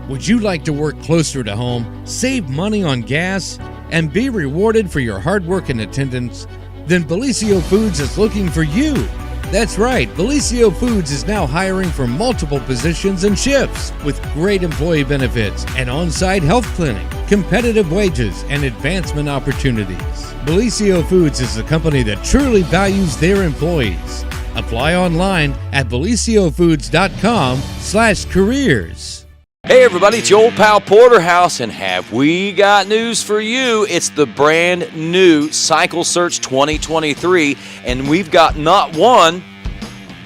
Would you like to work closer to home, save money on gas, and be rewarded for your hard work and attendance? Then Bellisio Foods is looking for you. That's right, Bellisio Foods is now hiring for multiple positions and shifts with great employee benefits, an on-site health clinic, competitive wages, and advancement opportunities. Bellisio Foods is a company that truly values their employees. Apply online at BellisioFoods.com/careers. Hey everybody, it's your old pal Porterhouse, and have we got news for you? It's the brand new Cycle Search 2023, and we've got not one,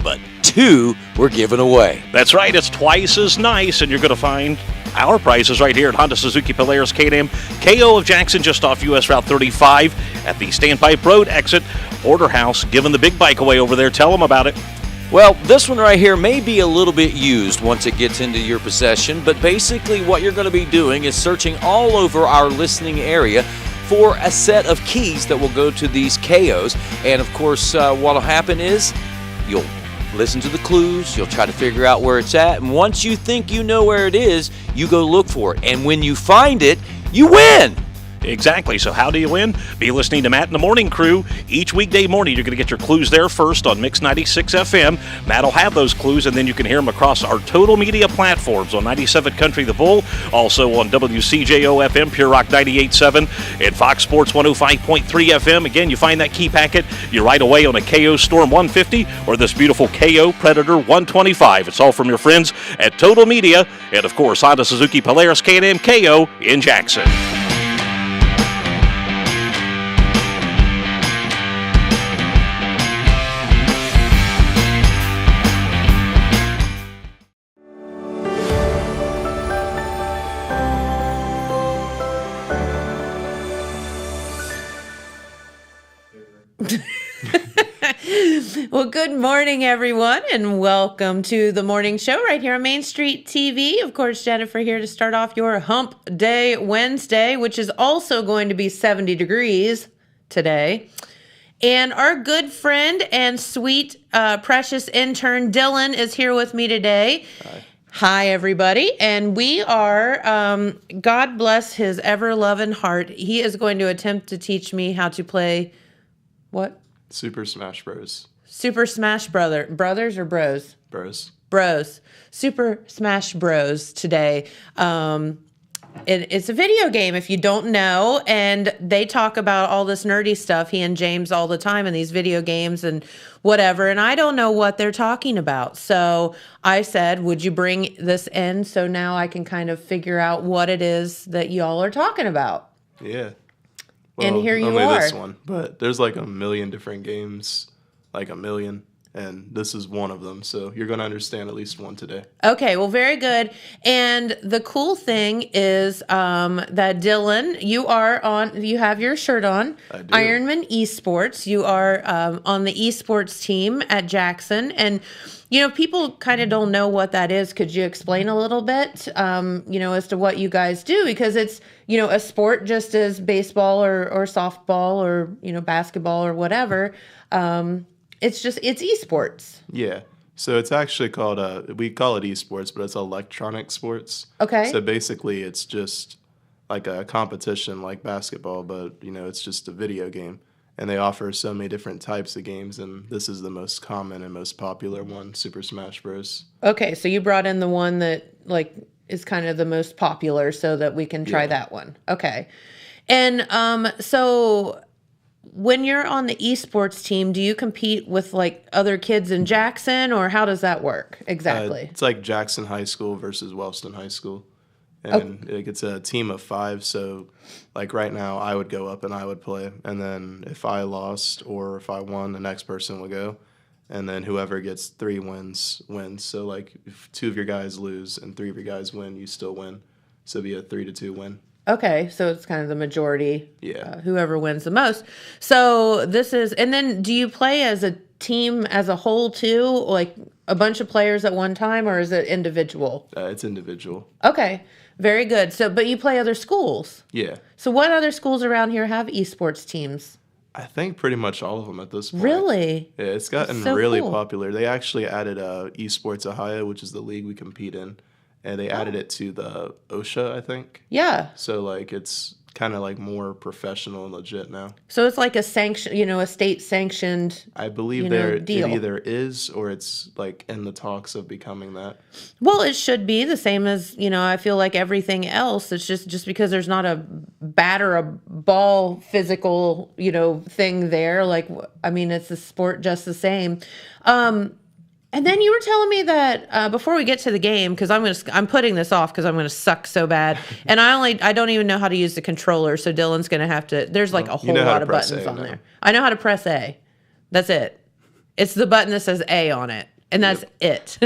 but two we're giving away. That's right, it's twice as nice, and you're going to find our prices right here at Honda Suzuki Polaris Can-Am KO of Jackson, just off US Route 35 at the Standpipe Road exit. Porterhouse giving the big bike away over there. Tell them about it. Well, this one right here may be a little bit used once it gets into your possession, but basically what you're going to be doing is searching all over our listening area for a set of keys that will go to these KOs. And of course, what will happen is you'll listen to the clues, you'll try to figure out where it's at, and once you think you know where it is, you go look for it. And when you find it, you win! Exactly. So how do you win? Be listening to Matt and the Morning Crew. Each weekday morning, you're going to get your clues there first on Mix 96 FM. Matt will have those clues, and then you can hear them across our total media platforms on 97 Country The Bull, also on WCJO FM, Pure Rock 98.7, and Fox Sports 105.3 FM. Again, you find that key packet, you're right away on a KO Storm 150 or this beautiful KO Predator 125. It's all from your friends at Total Media, and of course, Honda Suzuki Polaris Can-Am KO in Jackson. Well, good morning, everyone, and welcome to the morning show right here on Main Street TV. Of course, Jennifer here to start off your Hump Day Wednesday, which is also going to be 70 degrees today. And our good friend and sweet, precious intern, Dylan, is here with me today. Hi, everybody. And we are, God bless his ever-loving heart, he is going to attempt to teach me how to play, what? Super Smash Bros. Super Smash Brothers or Bros? Bros. Super Smash Bros today. It's a video game, if you don't know, and they talk about all this nerdy stuff, he and James, all the time in these video games and whatever, and I don't know what they're talking about. So I said, would you bring this in so now I can kind of figure out what it is that y'all are talking about? Yeah. Well, and here you only are. This one, but there's like a million different games, like a million, and this is one of them. So you're going to understand at least one today. Okay, well, very good. And the cool thing is that Dylan, you have your shirt on. I do. Ironman Esports. You are on the esports team at Jackson, and people kind of don't know what that is. Could you explain a little bit, as to what you guys do? Because it's, a sport just as baseball or softball or, basketball or whatever. It's esports. Yeah. So it's actually called, we call it esports, but it's electronic sports. Okay. So basically it's just like a competition like basketball, but, it's just a video game. And they offer so many different types of games, and this is the most common and most popular one, Super Smash Bros. Okay, so you brought in the one that is kind of the most popular, so that we can try that one. Okay, and so when you're on the esports team, do you compete with other kids in Jackson, or how does that work exactly? It's like Jackson High School versus Wellston High School. And it's a team of 5, so right now I would go up and I would play, and then if I lost or if I won, the next person would go, and then whoever gets 3 wins. So if 2 of your guys lose and 3 of your guys win, you still win. So it'd be a 3-2 win. Okay, so it's kind of the majority. Yeah. Whoever wins the most. So this is, and then do you play as a team as a whole too, like a bunch of players at one time, or is it individual? It's individual. Okay. Very good. So, but you play other schools. Yeah. So what other schools around here have esports teams? I think pretty much all of them at this point. Really? Yeah, it's gotten so really cool. popular. They actually added Esports Ohio, which is the league we compete in, and they added it to the OSHA, I think. Yeah. So like it's kind of like more professional and legit now. So it's like a sanction, a state sanctioned. I believe deal. it either is or it's like in the talks of becoming that. Well, it should be the same as, I feel like everything else. It's just because there's not a bat or a ball physical, thing there. Like, it's a sport just the same. And then you were telling me that before we get to the game, because I'm putting this off because I'm gonna suck so bad, and I don't even know how to use the controller, so Dylan's gonna have to. There's like a whole lot of buttons on there. I know how to press A. That's it. It's the button that says A on it, and that's it.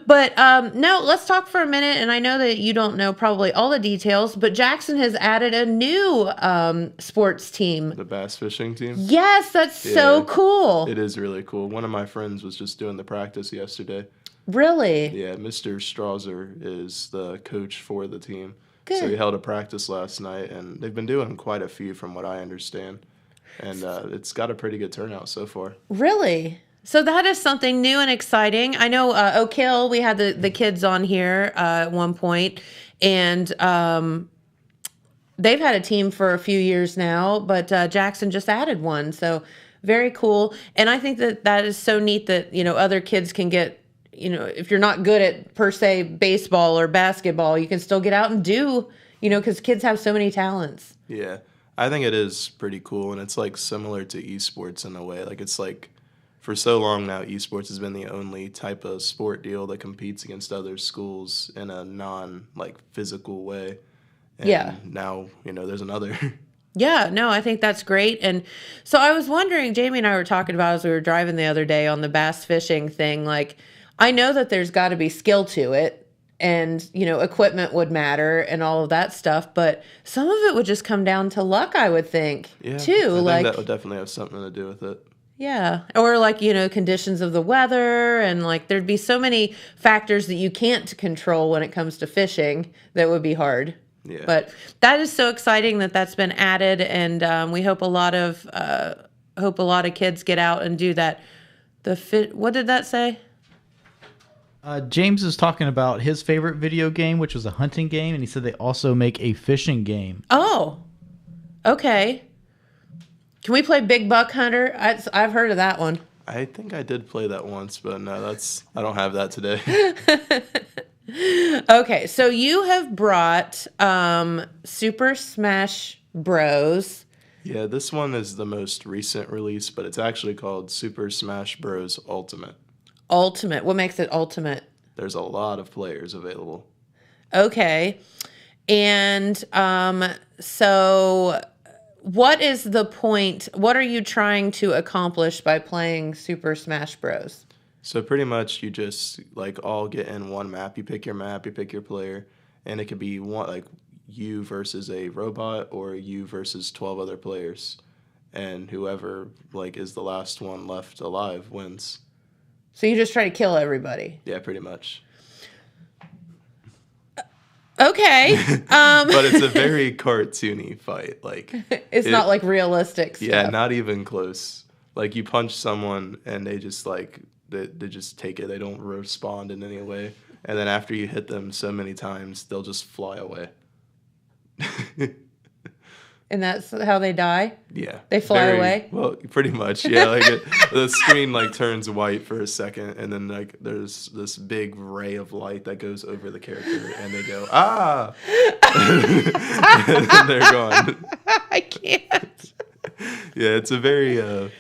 But no, let's talk for a minute. And I know that you don't know probably all the details, but Jackson has added a new sports team. The bass fishing team? Yes, that's so cool. It is really cool. One of my friends was just doing the practice yesterday. Really? Yeah, Mr. Strasser is the coach for the team. Good. So he held a practice last night, and they've been doing quite a few from what I understand. And it's got a pretty good turnout so far. Really? So that is something new and exciting. I know Oak Hill, we had the kids on here at one point, and they've had a team for a few years now, but Jackson just added one. So very cool. And I think that is so neat that, other kids can get, if you're not good at per se baseball or basketball, you can still get out and do, because kids have so many talents. Yeah, I think it is pretty cool, and it's like similar to esports in a way. Like it's like for so long now, esports has been the only type of sport deal that competes against other schools in a non-physical way. And now, there's another. Yeah, no, I think that's great. And so I was wondering, Jamie and I were talking about as we were driving the other day on the bass fishing thing, like, I know that there's got to be skill to it and, equipment would matter and all of that stuff, but some of it would just come down to luck, I would think, too. I think that would definitely have something to do with it. Yeah. Or conditions of the weather, and there'd be so many factors that you can't control when it comes to fishing that would be hard. Yeah. But that is so exciting that that's been added, and we hope a lot of kids get out and do that. What did that say? James is talking about his favorite video game, which was a hunting game, and he said they also make a fishing game. Oh, okay. Can we play Big Buck Hunter? I've heard of that one. I think I did play that once, but no, I don't have that today. Okay, so you have brought Super Smash Bros. Yeah, this one is the most recent release, but it's actually called Super Smash Bros. Ultimate. Ultimate. What makes it ultimate? There's a lot of players available. Okay. And so what is the point? What are you trying to accomplish by playing Super Smash Bros? So pretty much you just all get in one map. You pick your map, you pick your player, and it could be one you versus a robot or you versus 12 other players. And whoever is the last one left alive wins. So you just try to kill everybody. Yeah, pretty much. Okay. But it's a very cartoony fight. It's not realistic stuff. Yeah, not even close. You punch someone and they just they just take it. They don't respond in any way. And then after you hit them so many times, they'll just fly away. And that's how they die? Yeah. They fly away? Well, pretty much, yeah. The screen turns white for a second, and then there's this big ray of light that goes over the character, and they go, ah! And then they're gone. I can't. Yeah, it's a very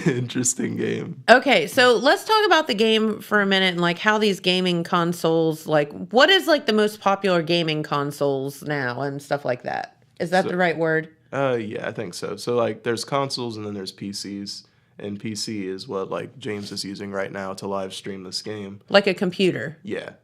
interesting game. Okay, so let's talk about the game for a minute and how these gaming consoles, what is the most popular gaming consoles now and stuff like that? Is that the right word? Yeah, I think so. So there's consoles and then there's PCs, and PC is what James is using right now to live stream this game. Like a computer. Yeah.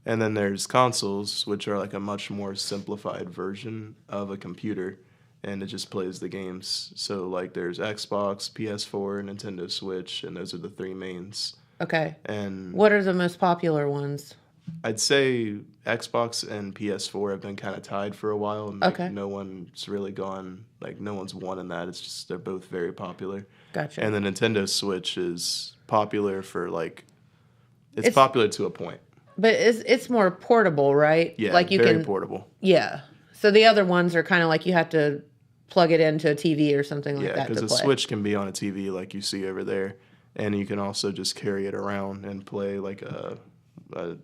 And then there's consoles, which are a much more simplified version of a computer, and it just plays the games. So there's Xbox, PS4, Nintendo Switch, and those are the three mains. Okay. And what are the most popular ones? I'd say Xbox and PS4 have been kind of tied for a while, and no one's really gone, no one's won in that. It's just they're both very popular. Gotcha. And the Nintendo Switch is popular for it's popular to a point. But it's more portable, right? Yeah, like you very can. portable. Yeah. So the other ones are kind of like you have to plug it into a TV or something like Yeah, that to because the play. Switch can be on a TV like you see over there, and you can also just carry it around and play like what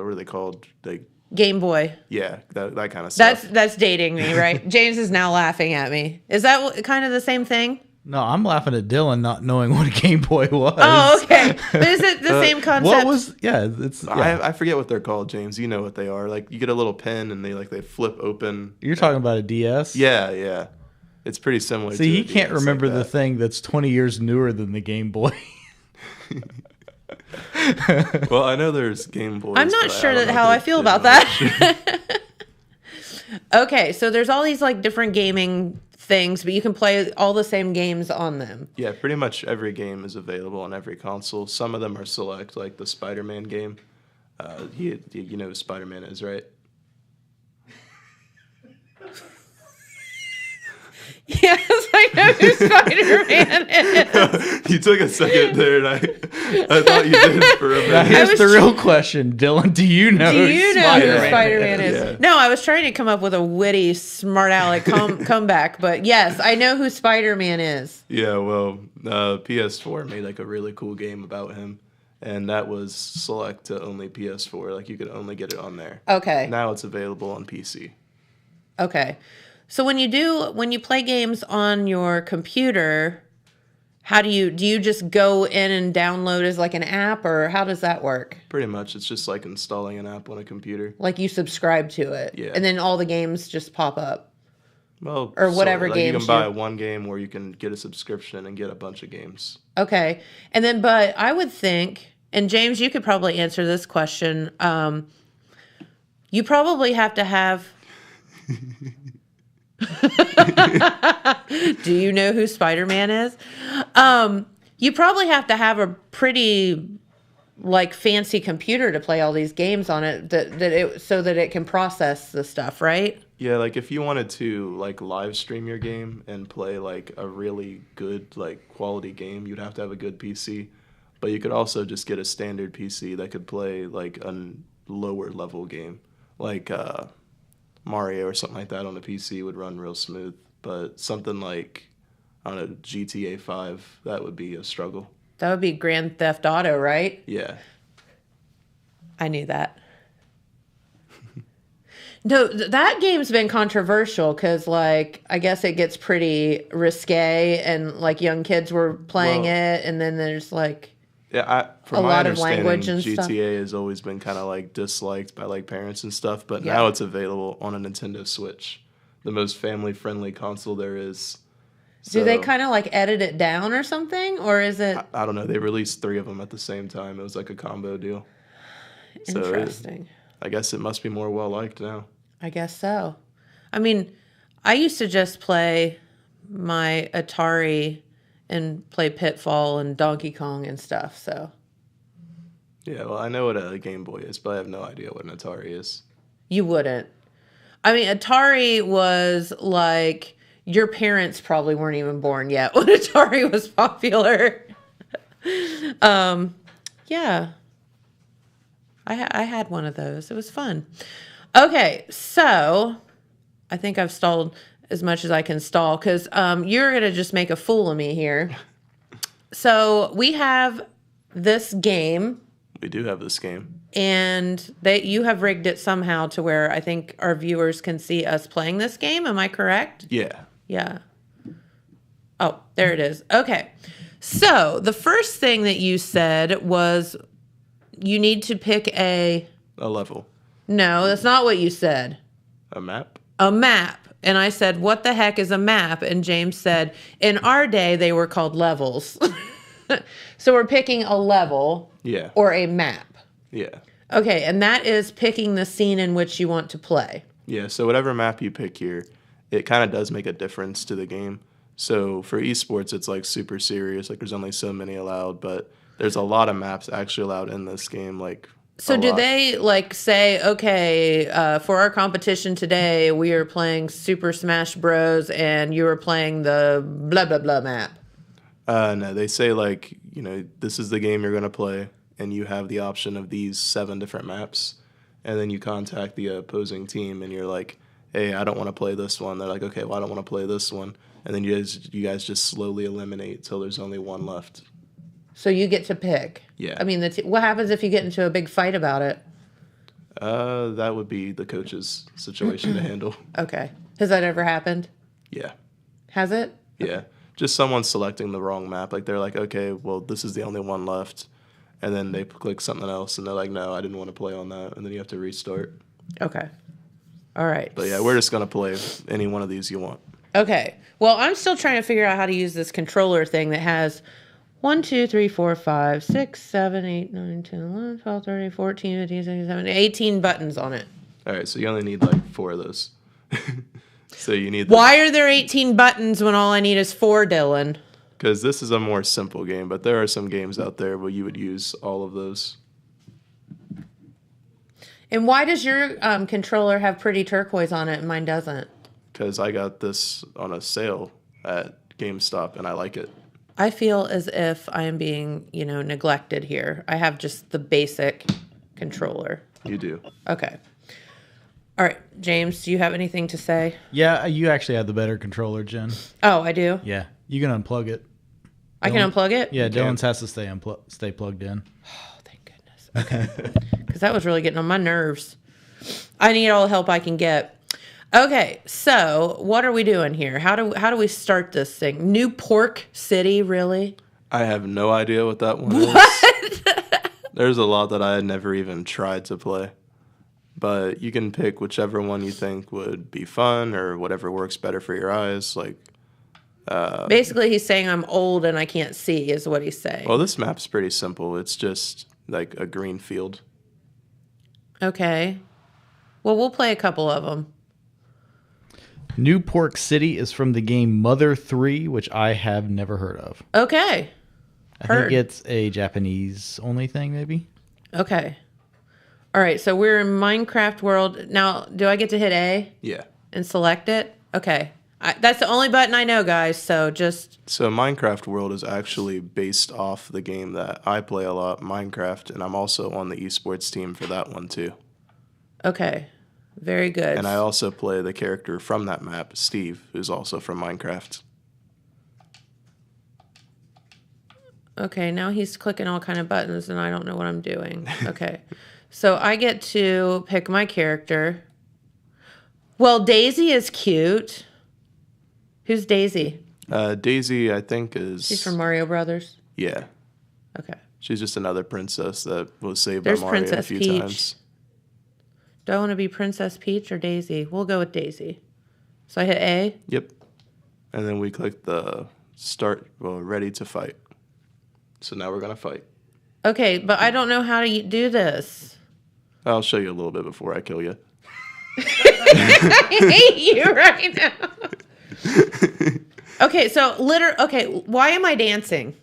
are they called? Like Game Boy. yeah, that kind of stuff. That's dating me, right? James is now laughing at me. Is that kind of the same thing? No, I'm laughing at Dylan not knowing what a Game Boy was. Oh, okay. But is it the same concept? What was? Yeah, it's. Yeah. I forget what they're called, James. You know what they are. Like you get a little pen and they flip open. You're talking about a DS. Yeah. It's pretty similar. See, to he a can't DS remember like the that. thing that's 20 years newer than the Game Boy. Well, I know there's Game Boys. I'm not but sure don't know how if I feel they're about that. Okay, so there's all these like different gaming things, but you can play all the same games on them. Yeah, pretty much every game is available on every console. Some of them are select, like the Spider-Man game. You know who Spider-Man is, right? Yes, I know who Spider-Man is. You took a second there, and I thought you did for a Now minute. here's was the real question, Dylan. Do you know? Do who you know who Spider-Man Spider-Man is? is? Yeah. No, I was trying to come up with a witty, smart aleck comeback, but yes, I know who Spider-Man is. Yeah, well, PS4 made like a really cool game about him, and that was select to only PS4. Like you could only get it on there. Okay. Now it's available on PC. Okay. So when you play games on your computer, how do you just go in and download as like an app, or how does that work? Pretty much, it's just like installing an app on a computer. Like you subscribe to it, Yeah. and then all the games just pop up. Well, Or whatever like you games can buy you- one game, or you can get a subscription and get a bunch of games. Okay. And then, but I would think, and James, you could probably answer this question. You probably have to have. Do you know who Spider-Man is? You probably have to have a pretty like fancy computer to play all these games on it so that it can process the stuff, right? Yeah, like if you wanted to like live stream your game and play like a really good like quality game, you'd have to have a good PC. But you could also just get a standard PC that could play like a lower level game, like Mario or something like that on a PC would run real smooth. But something like, I don't know, GTA 5, that would be a struggle. That would be Grand Theft Auto, right? Yeah. I knew that. No, that game's been controversial because, like, I guess it gets pretty risque, and like young kids were playing Well, it, and then there's like, Yeah, from A my lot of understanding, language and GTA stuff. has always been kind of like disliked by like parents and stuff, but Yeah. now it's available on a Nintendo Switch, the most family-friendly console there is. do they So, kind of like edit it down or something, or is it I don't know. They released 3 of them at the same time. It was like a combo deal. So interesting? I guess it must be more well-liked now. I guess so. I mean, I used to just play my Atari and play Pitfall and Donkey Kong and stuff. So Yeah, well, I know what a Game Boy is, but I have no idea what an Atari is. you wouldn't. I mean, Atari was like your parents probably weren't even born yet when Atari was popular. Yeah, I had one of those. It was fun. Okay, so I think I've stalled as much as I can stall because you're gonna just make a fool of me here. So we have this game. We do have this game. And you have rigged it somehow to where I think our viewers can see us playing this game. Am I correct? Yeah. Yeah. Oh, there it is. Okay. So the first thing that you said was you need to pick a. A level. No, that's not what you said. A map? A map. And I said, what the heck is a map? And James said, in our day, they were called levels. So we're picking a level Yeah. or a map. Yeah. Okay, and that is picking the scene in which you want to play. Yeah, so whatever map you pick here, it kind of does make a difference to the game. So for esports, it's like super serious. Like there's only so many allowed, but there's a lot of maps actually allowed in this game. Like So a do lot. they like say, okay, for our competition today, we are playing Super Smash Bros. And you are playing the blah, blah, blah map? No, they say like, this is the game you're going to play. and you have the option of these 7 different maps, and then you contact the opposing team, and you're like, hey, I don't want to play this one. They're like, okay, well, I don't want to play this one. And then you guys just slowly eliminate till there's only one left. So you get to pick. Yeah. I mean, what happens if you get into a big fight about it? That would be the coach's situation to handle. Okay. Has that ever happened? Yeah. Has it? Yeah. Just someone selecting the wrong map. Like, they're like, okay, well, this is the only one left. And then they click something else, and they're like, no, I didn't want to play on that. And then you have to restart. Okay. All right. But yeah, we're just going to play any one of these you want. Okay. Well, I'm still trying to figure out how to use this controller thing that has 1, 2, 3, 4, 5, 6, 7, 8, 9, 10, 11, 12, 13, 14, 15, 16, 17, 18 buttons on it. All right, so you only need like 4 of those. So you need... Why are there 18 buttons when all I need is 4, Dylan? Because this is a more simple game, but there are some games out there where you would use all of those. And why does your controller have pretty turquoise on it and mine doesn't? Because I got this on a sale at GameStop, and I like it. I feel as if I am being, neglected here. I have just the basic controller. You do. Okay. All right, James, do you have anything to say? Yeah, you actually have the better controller, Jen. Oh, I do? Yeah, you can unplug it. I can unplug it? Yeah, Dylan's has to stay plugged in. Oh, thank goodness. Okay. Because that was really getting on my nerves. I need all the help I can get. Okay, so what are we doing here? How do we start this thing? New Pork City, really? I have no idea what that one is. There's a lot that I had never even tried to play. But you can pick whichever one you think would be fun or whatever works better for your eyes. Like, basically, he's saying I'm old and I can't see, is what he's saying. well, this map's pretty simple. It's just like a green field. Okay. Well, we'll play a couple of them. New Pork City is from the game Mother 3, which I have never heard of. Okay. I think it's a Japanese only thing, maybe. Okay. All right, so we're in Minecraft world. Now, do I get to hit A? Yeah. And select it? Okay. That's the only button I know, guys, so just... So Minecraft World is actually based off the game that I play a lot, Minecraft, and I'm also on the esports team for that one too. Okay. Very good. And I also play the character from that map, Steve, who's also from Minecraft. Okay, now he's clicking all kind of buttons and I don't know what I'm doing. Okay. So I get to pick my character. Well, Daisy is cute. Who's Daisy? Daisy, I think, is... She's from Mario Brothers? Yeah. Okay. She's just another princess that was saved There's by Mario Princess a few Peach. times. Do I want to be Princess Peach or Daisy? We'll go with Daisy. So I hit A? Yep. And then we click the ready to fight. So now we're going to fight. Okay, but I don't know how to do this. I'll show you a little bit before I kill you. I hate you right now. Okay, so why am I dancing?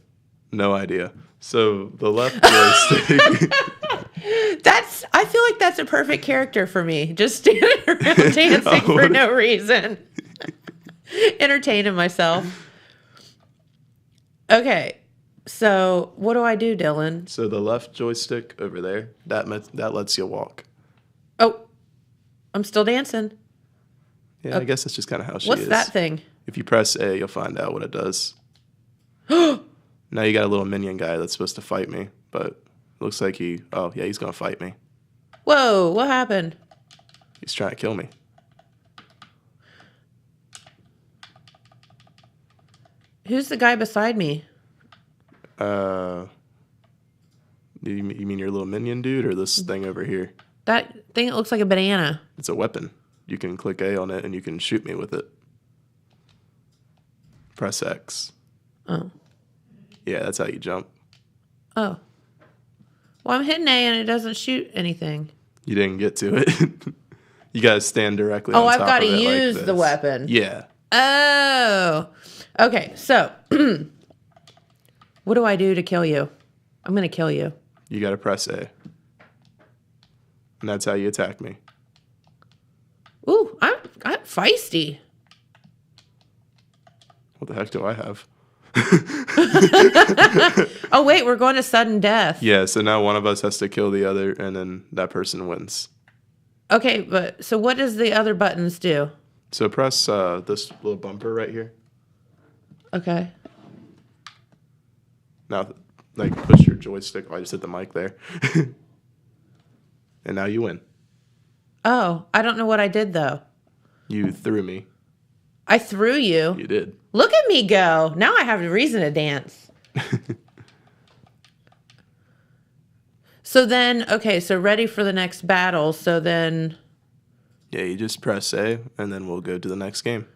No idea. So the left joystick... I feel like that's a perfect character for me. Just standing around dancing for no reason. Entertaining myself. Okay. So what do I do, Dylan? So the left joystick over there, that lets you walk. Oh, I'm still dancing. Yeah, I guess that's just kind of how she is. What's that thing? If you press A, you'll find out what it does. Now you got a little minion guy that's supposed to fight me, but it looks like he's going to fight me. Whoa, what happened? He's trying to kill me. Who's the guy beside me? You mean your little minion dude or this thing over here? That thing that looks like a banana. It's a weapon. You can click A on it and you can shoot me with it. Press X. Oh. Yeah, that's how you jump. Oh. Well, I'm hitting A and it doesn't shoot anything. You didn't get to it. You gotta stand directly on Oh, top I've got to of it like use this. the weapon. Yeah. Oh. Okay, so what do I do to kill you? I'm going to kill you. You gotta press A. And that's how you attack me. Ooh, I'm feisty. What the heck do I have? Oh, wait, we're going to sudden death. Yeah, so now one of us has to kill the other, and then that person wins. Okay, but so what does the other buttons do? So press this little bumper right here. Okay. Now, like, push your joystick. Oh, I just hit the mic there. And now you win. Oh, I don't know what I did, though. You threw me. I threw you. You did. Look at me go. Now I have a reason to dance. So then, okay, so ready for the next battle. So then... Yeah, you just press A, and then we'll go to the next game.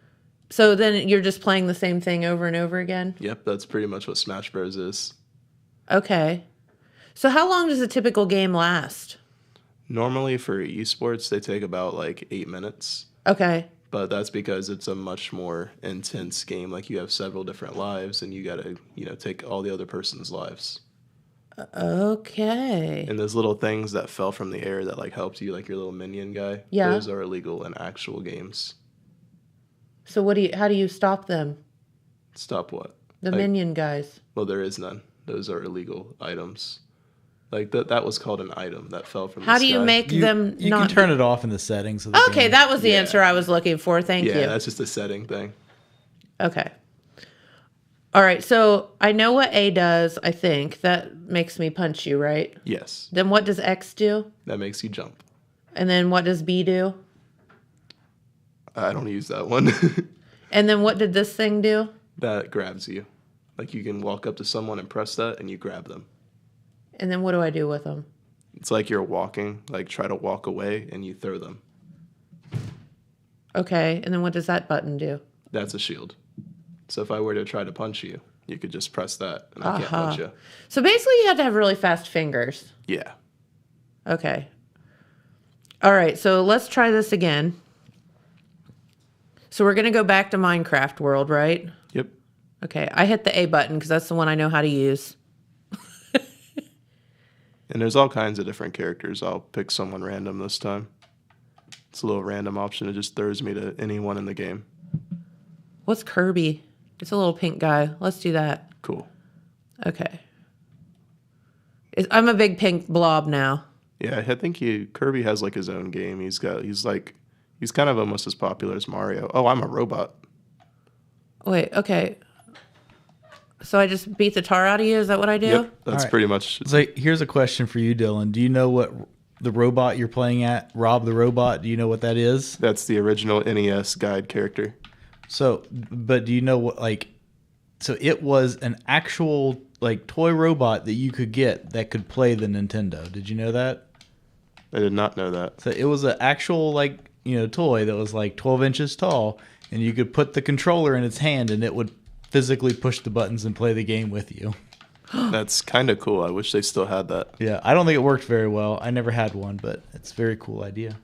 So then you're just playing the same thing over and over again? Yep, that's pretty much what Smash Bros. Is. Okay. So how long does a typical game last? Normally for esports, they take about like 8 minutes. Okay. But that's because it's a much more intense game. Like, you have several different lives, and you got to, take all the other person's lives. Okay. And those little things that fell from the air that, like, helped you, like your little minion guy, yeah, those are illegal in actual games. So how do you stop them? Stop what? The minion guys. Well, there is none. Those are illegal items. Like, that was called an item that fell from the sky. How do you make them You not... can turn it off in the settings of the Okay, game. that was the answer I was looking for. Thank you. Yeah, that's just a setting thing. Okay. All right, so I know what A does, I think. That makes me punch you, right? Yes. Then what does X do? That makes you jump. And then what does B do? I don't use that one. And then what did this thing do? That grabs you. Like, you can walk up to someone and press that, and you grab them. And then what do I do with them? It's like you're walking, like try to walk away, and you throw them. Okay, and then what does that button do? That's a shield. So if I were to try to punch you, you could just press that, and I can't punch you. So basically you have to have really fast fingers. Yeah. Okay. All right, so let's try this again. So we're going to go back to Minecraft world, right? Yep. Okay, I hit the A button because that's the one I know how to use. And there's all kinds of different characters. I'll pick someone random this time. It's a little random option. It just throws me to anyone in the game. What's Kirby? It's a little pink guy. Let's do that. Cool. Okay. I'm a big pink blob now. Yeah, I think Kirby has like his own game. He's kind of almost as popular as Mario. Oh, I'm a robot. Wait, okay. So I just beat the tar out of you? Is that what I do? Yep, that's right. pretty much. So here's a question for you, Dylan. Do you know what the robot you're playing at, Rob the Robot, do you know what that is? That's the original NES guide character. So, but do you know what, like, so it was an actual, like, toy robot that you could get that could play the Nintendo. Did you know that? I did not know that. So it was an actual, like, toy that was like 12 inches tall, and you could put the controller in its hand and it would physically push the buttons and play the game with you. That's kind of cool. I wish they still had that. Yeah, I don't think it worked very well. I never had one, but it's a very cool idea.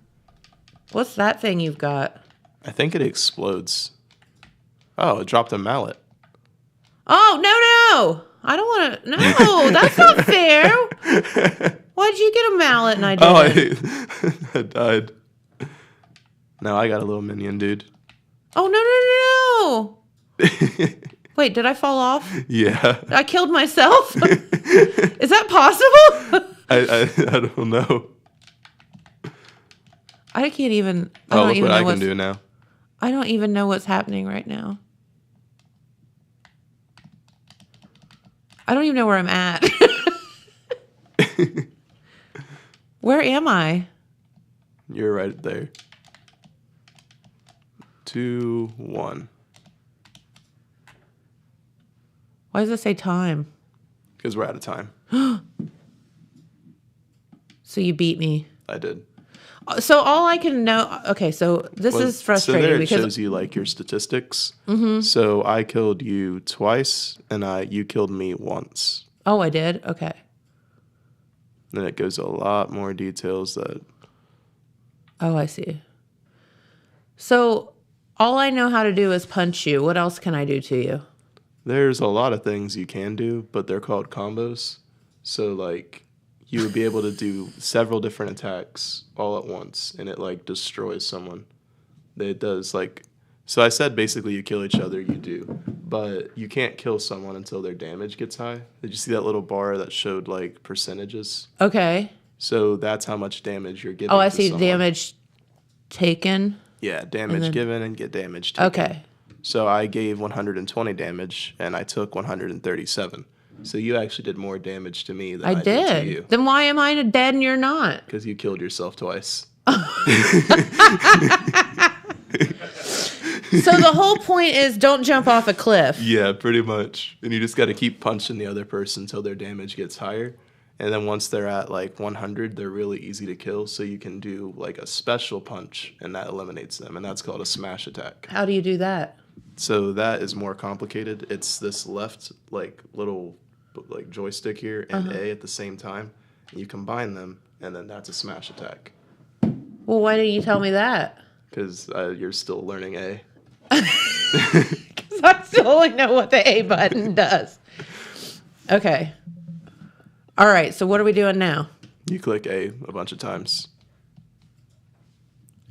What's that thing you've got? I think it explodes. Oh, it dropped a mallet. Oh, no. I don't want to. No, that's not fair. Why'd you get a mallet and I didn't? Oh, I died. Now I got a little minion, dude. Oh, no. Wait, did I fall off? Yeah. I killed myself? Is that possible? I don't know. I can't even. Oh, look what I can do now. I don't even know what's happening right now. I don't even know where I'm at. Where am I? You're right there. 2, 1. Why does it say time? Because we're out of time. So you beat me. I did. So all I can know. Okay, so this is frustrating so there it because shows you like your statistics. Mm-hmm. So I killed you twice, and you killed me once. Oh, I did. Okay. Then it goes a lot more details that. Oh, I see. So all I know how to do is punch you. What else can I do to you? There's a lot of things you can do, but they're called combos. So like you would be able to do several different attacks all at once, and it like destroys someone. It does like. So I said basically you kill each other, you do but you can't kill someone until their damage gets high. Did you see that little bar that showed like percentages? Okay. So that's how much damage you're giving. Oh, I to see. someone. Damage taken. Yeah, damage then- given and get damage taken. Okay. So I gave 120 damage and I took 137. So you actually did more damage to me than I did to you. Then why am I dead and you're not? Because you killed yourself twice. So the whole point is don't jump off a cliff. Yeah, pretty much. And you just got to keep punching the other person until their damage gets higher. And then once they're at like 100, they're really easy to kill. So you can do like a special punch and that eliminates them. And that's called a smash attack. How do you do that? So that is more complicated. It's this left like little like joystick here and A at the same time. And you combine them and then that's a smash attack. Well, why didn't you tell me that? Because you're still learning A. Because I still only know what the A button does. Okay. All right, so what are we doing now? You click A a bunch of times.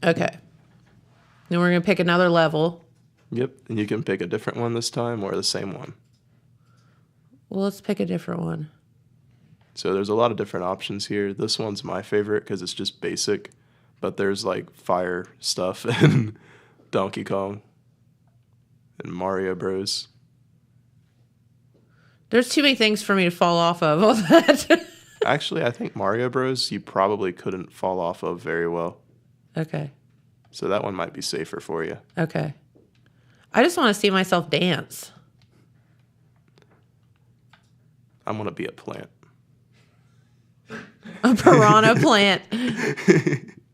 Okay. Then we're going to pick another level. Yep, and you can pick a different one this time or the same one. Well, let's pick a different one. So there's a lot of different options here. This one's my favorite because it's just basic, but there's like fire stuff and Donkey Kong and Mario Bros. There's too many things for me to fall off of all that. Actually, I think Mario Bros. You probably couldn't fall off of very well. Okay. So that one might be safer for you. Okay. I just want to see myself dance. I'm going to be a plant. A piranha plant.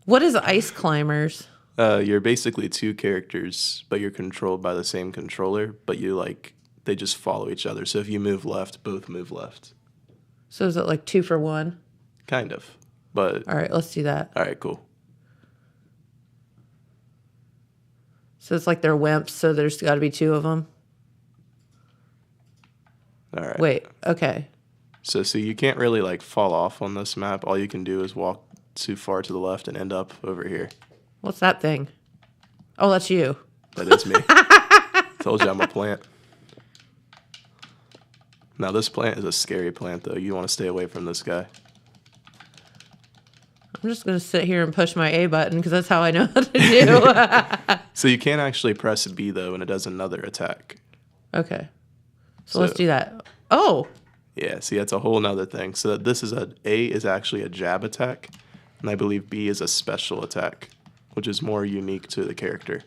What is Ice Climbers? You're basically two characters, but you're controlled by the same controller, but they just follow each other. So if you move left, both move left. So is it like 2 for 1? Kind of. But All right, let's do that. all right, cool. So it's like they're wimps, so there's got to be 2 of them. All right. Wait, okay. So see, you can't really like fall off on this map. All you can do is walk too far to the left and end up over here. What's that thing? Oh, that's you. That is me. Told you I'm a plant. Now this plant is a scary plant though. You want to stay away from this guy. I'm just going to sit here and push my A button because that's how I know how to do. So you can't actually press B though, and it does another attack. Okay. So let's do that. Oh, Yeah, see, that's a whole nother thing. So this is A is actually a jab attack, and I believe B is a special attack, which is more unique to the character.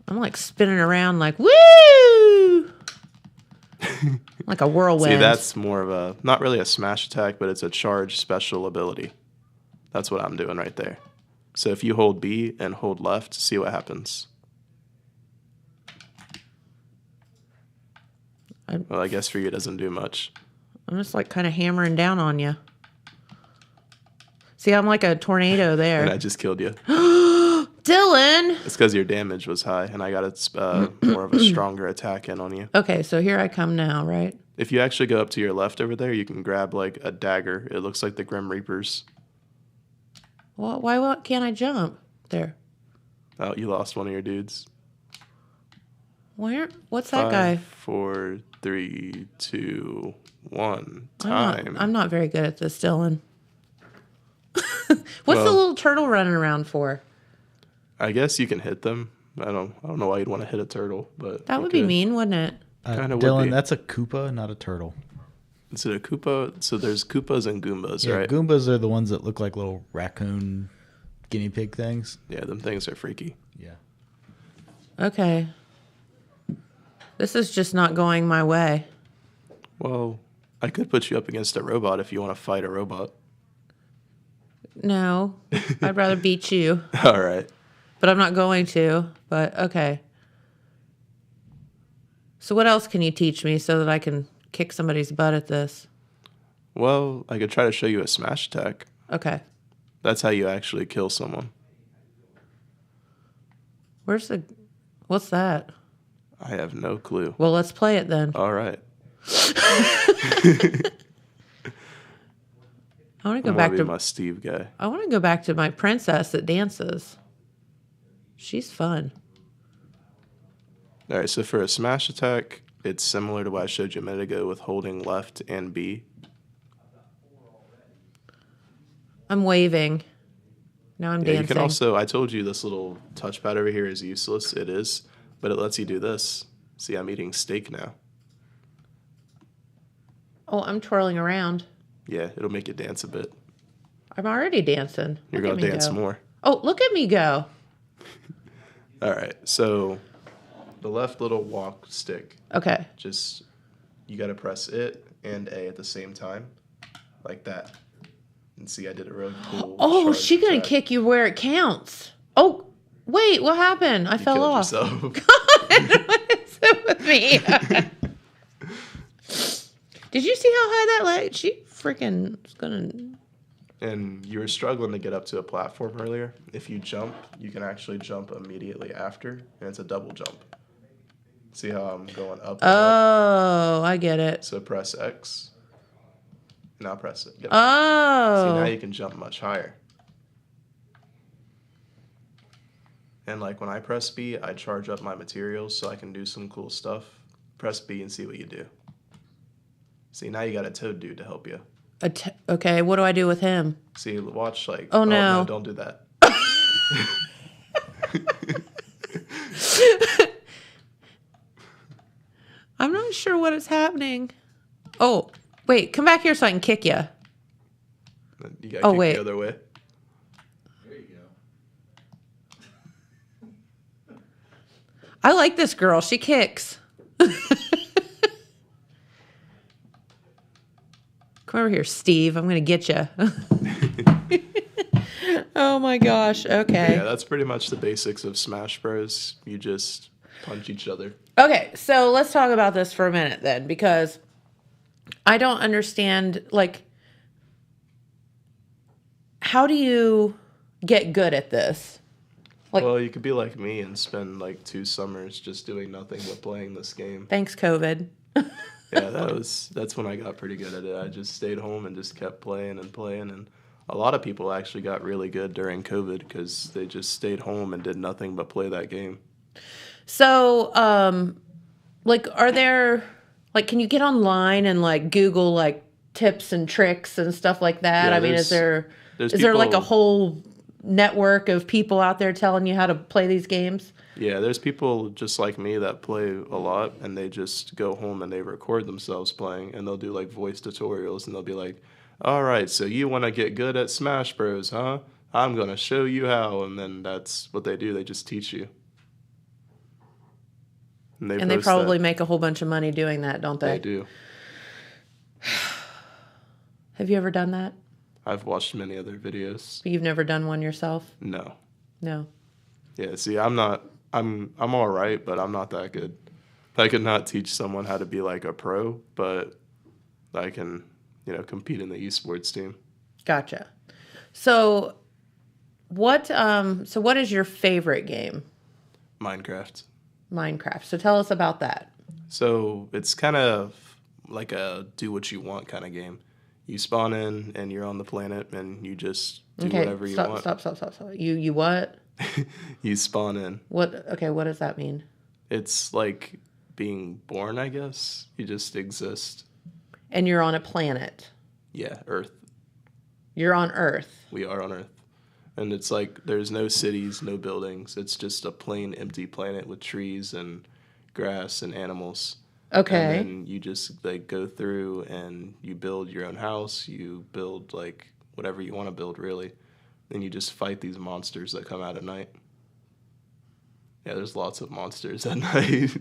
I'm like spinning around like, woo! Like a whirlwind. See, that's more of a, not really a smash attack, but it's a charge special ability. That's what I'm doing right there. So if you hold B and hold left, see what happens. Well, I guess for you it doesn't do much. I'm just like kind of hammering down on you. See, I'm like a tornado And I there. just killed you. Dylan! It's because your damage was high, and I got more of a stronger attack in on you. Okay, so here I come now, right? If you actually go up to your left over there, you can grab like a dagger. It looks like the Grim Reapers. Well, why can't I jump? There. Oh, you lost one of your dudes. Where? What's that guy? 5, 4, 3, 2, 1. I'm Time. not very good at this, Dylan. What's the Well- little turtle running around for? I guess you can hit them. I don't know why you'd want to hit a turtle, but That you would be could. mean, wouldn't it? Kinda would Dylan, be. that's a Koopa, not a turtle. Is it a Koopa? So there's Koopas and Goombas, Yeah, right? Goombas are the ones that look like little raccoon guinea pig things. Yeah, them things are freaky. Yeah. Okay. This is just not going my way. Well, I could put you up against a robot if you want to fight a robot. No, I'd rather beat you, All right. but I'm not going to. But okay. So what else can you teach me so that I can kick somebody's butt at this? Well, I could try to show you a smash attack. Okay. That's how you actually kill someone. What's that? I have no clue. Well, let's play it then. All right. I want to I'm go back gonna be to my Steve guy. I want to go back to my princess that dances. She's fun. All right, so for a smash attack, it's similar to what I showed you a minute ago with holding left and B. I'm waving. Now I'm Yeah, dancing. you can also, I told you this little touchpad over here is useless. It is, but it lets you do this. See, I'm eating steak now. Oh, I'm twirling around. Yeah, it'll make you dance a bit. I'm already dancing. You're Look going at to me dance go. more. Oh, look at me go. All right, so the left little walk stick, Okay. just, you got to press it and A at the same time, like that. And see, I did a really cool. Oh, sharp she gonna attack. kick you where it counts. Oh, wait, what happened? I fell Killed off. yourself. What is it with me? Did you see how high that leg? She freaking is gonna. And you were struggling to get up to a platform earlier. If you jump, you can actually jump immediately after, and it's a double jump. See how I'm going up and up? Oh, I get it. So press X. Now press it. Yep. Oh. See, now you can jump much higher. And like when I press B, I charge up my materials so I can do some cool stuff. Press B and see what you do. See, now you got a toad dude to help you. Okay, what do I do with him? See, watch like... Oh, no. Don't do that. I'm not sure what is happening. Oh, wait, come back here so I can kick you. You gotta kick wait. the other way. There you go. I like this girl. She kicks. Come over here, Steve. I'm going to get you. Oh, my gosh. Okay. Yeah, that's pretty much the basics of Smash Bros. You just punch each other. Okay, so let's talk about this for a minute then, because I don't understand, like, how do you get good at this? Like, Well, you could be like me and spend like 2 summers just doing nothing but playing this game. thanks, COVID. Yeah, that's when I got pretty good at it. I just stayed home and just kept playing and playing, and a lot of people actually got really good during COVID because they just stayed home and did nothing but play that game. So, like, are there, like, can you get online and, like, Google, like, tips and tricks and stuff like that? Yeah, I mean, is there there's like a people- whole network of people out there telling you how to play these games? Yeah, there's people just like me that play a lot, and they just go home and they record themselves playing, and they'll do like voice tutorials, and they'll be like, all right, so you want to get good at Smash Bros, huh? I'm going to show you how, and then that's what they do. They just teach you. And they post probably that. make a whole bunch of money doing that, don't they? They do. Have you ever done that? I've watched many other videos. You've never done one yourself? No. No. Yeah, see, I'm all right, but I'm not that good. I could not teach someone how to be like a pro, but I can, compete in the esports team. Gotcha. So what is your favorite game? Minecraft. Minecraft. So tell us about that. So it's kind of like a do what you want kind of game. You spawn in and you're on the planet and you just do whatever you want. Stop. You what? You spawn in. What does that mean? It's like being born, I guess. You just exist. And you're on a planet. Yeah, Earth. You're on Earth. We are on Earth. And it's like there's no cities, no buildings. It's just a plain empty planet with trees and grass and animals. Okay. And then you just like go through and you build your own house. You build like whatever you want to build, really. Then you just fight these monsters that come out at night. Yeah, there's lots of monsters at night.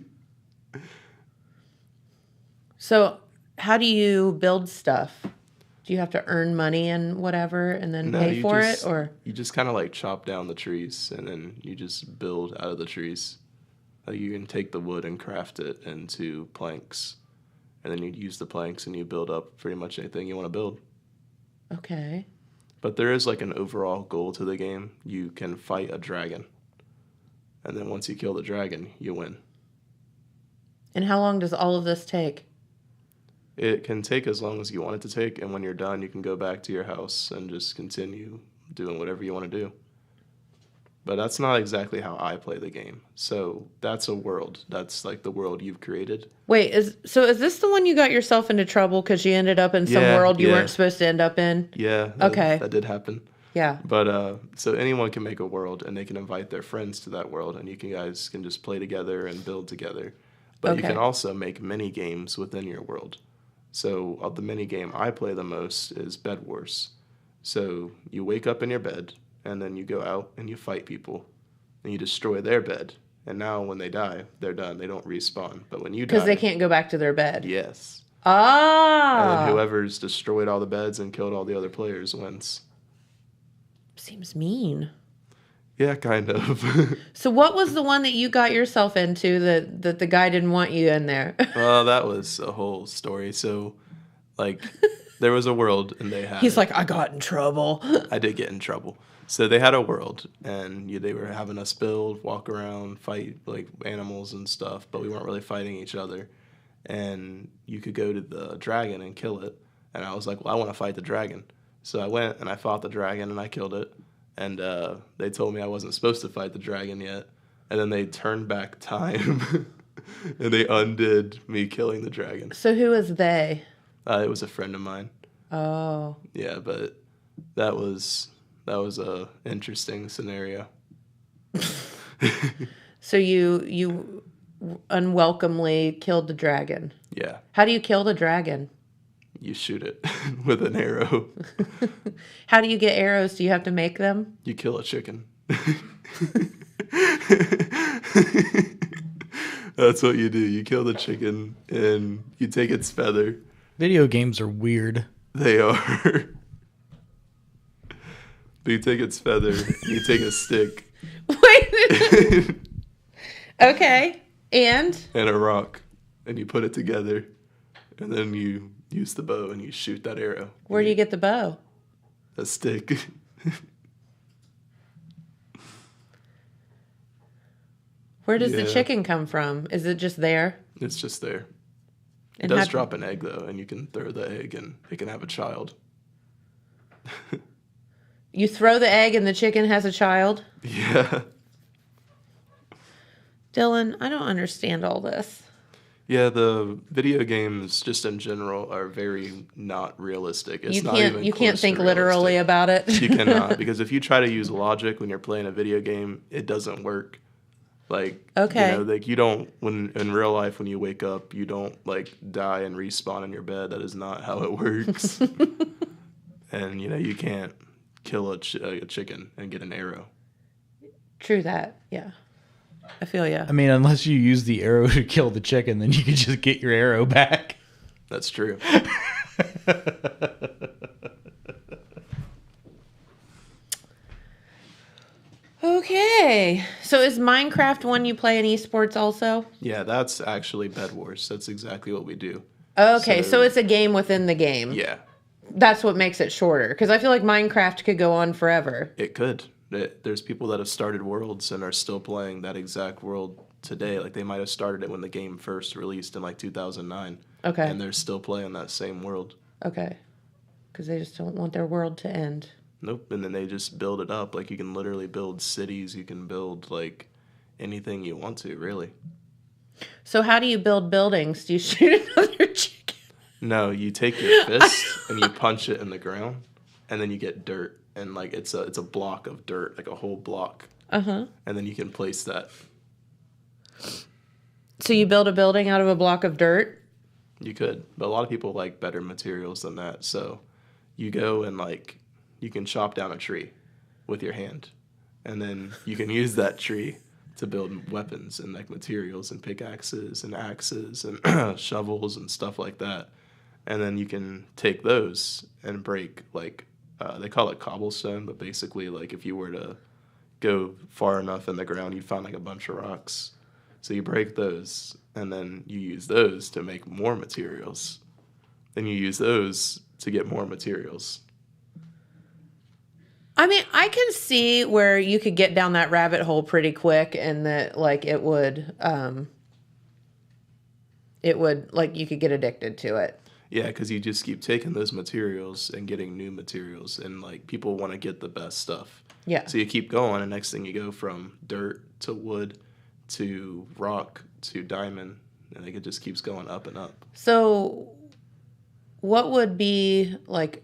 So how do you build stuff? Do you have to earn money and whatever and then pay you for just- it, or? You just kind of like chop down the trees and then you just build out of the trees. Like you can take the wood and craft it into planks. And then you use the planks and you build up pretty much anything you want to build. Okay. But there is like an overall goal to the game. You can fight a dragon. And then once you kill the dragon, you win. And how long does all of this take? It can take as long as you want it to take, and when you're done, you can go back to your house and just continue doing whatever you want to do. But that's not exactly how I play the game. So that's a world. That's like the world you've created. Wait, is this the one you got yourself into trouble because you ended up in some world you weren't supposed to end up in? Yeah. Okay. That did happen. Yeah. But so anyone can make a world, and they can invite their friends to that world, and guys can just play together and build together. But you Okay. can also make mini games within your world. So the mini game I play the most is Bed Wars. So you wake up in your bed, and then you go out and you fight people, and you destroy their bed. And now when they die, they're done. They don't respawn. But when you die, Because they can't go back to their bed. yes. Ah. And then whoever's destroyed all the beds and killed all the other players wins. Seems mean. Yeah, kind of. So what was the one that you got yourself into that the guy didn't want you in there? Well, that was a whole story. So, like, there was a world, and they had. He's like, I got in trouble. I did get in trouble. So they had a world, and they were having us build, walk around, fight like animals and stuff, but we weren't really fighting each other. And you could go to the dragon and kill it. And I was like, well, I want to fight the dragon. So I went and I fought the dragon and I killed it. And they told me I wasn't supposed to fight the dragon yet. And then they turned back time and they undid me killing the dragon. So who is they? It was a friend of mine. Oh. Yeah, but that was a interesting scenario. So you unwelcomely killed the dragon. Yeah, How do you kill the dragon? you shoot it with an arrow. How do you get arrows? Do you have to make them? You kill a chicken. That's what you do. You kill the chicken and you take its feather. Video games are weird. They are. But you take its feather, you take a stick Wait. Okay. And? and a rock, and you put it together, and then you use the bow and you shoot that arrow. Where do you get the bow? A stick. Where does the Yeah. chicken come from? Is it just there? It's just there. It And does how- drop an egg, though, and you can throw the egg and it can have a child. You throw the egg and the chicken has a child? Yeah. Dylan, I don't understand all this. Yeah, the video games just in general are very not realistic. It's You not can't even you can't close think to literally realistic. about it. You cannot, because if you try to use logic when you're playing a video game, it doesn't work. Like, Okay. like you don't, when in real life, when you wake up, you don't like die and respawn in your bed. That is not how it works. And you can't kill a chicken and get an arrow. True that. Yeah. I feel ya. I mean, unless you use the arrow to kill the chicken, then you can just get your arrow back. That's true. Okay. So is Minecraft one you play in esports also? Yeah, that's actually Bed Wars. That's exactly what we do. Okay, so So- it's a game within the game. Yeah, That's what makes it shorter. Because I feel like Minecraft could go on forever. it could. There's people that have started worlds and are still playing that exact world today. Like they might have started it when the game first released in like 2009. Okay. And they're still playing that same world. Okay. Because they just don't want their world to end. Nope. And then they just build it up. Like you can literally build cities. You can build like anything you want to, really. So how do you build buildings? Do you shoot another chicken? No, you take your fist and you punch it in the ground, and then you get dirt. And like it's a block of dirt, like a whole block. Uh-huh. And then you can place that. So you build a building out of a block of dirt? You could, but a lot of people like better materials than that. So you go and you can chop down a tree with your hand, and then you can use that tree to build weapons and like materials and pickaxes and axes and shovels and stuff like that. And then you can take those and break they call it cobblestone, but basically like if you were to go far enough in the ground, you'd find like a bunch of rocks. So you break those, and then you use those to make more materials. Then you use those to get more materials. I mean, I can see where you could get down that rabbit hole pretty quick and that like it would like you could get addicted to it. Yeah, because you just keep taking those materials and getting new materials, and like people want to get the best stuff. Yeah. So you keep going, and next thing you go from dirt to wood to rock to diamond, and it just keeps going up and up. So what would be like,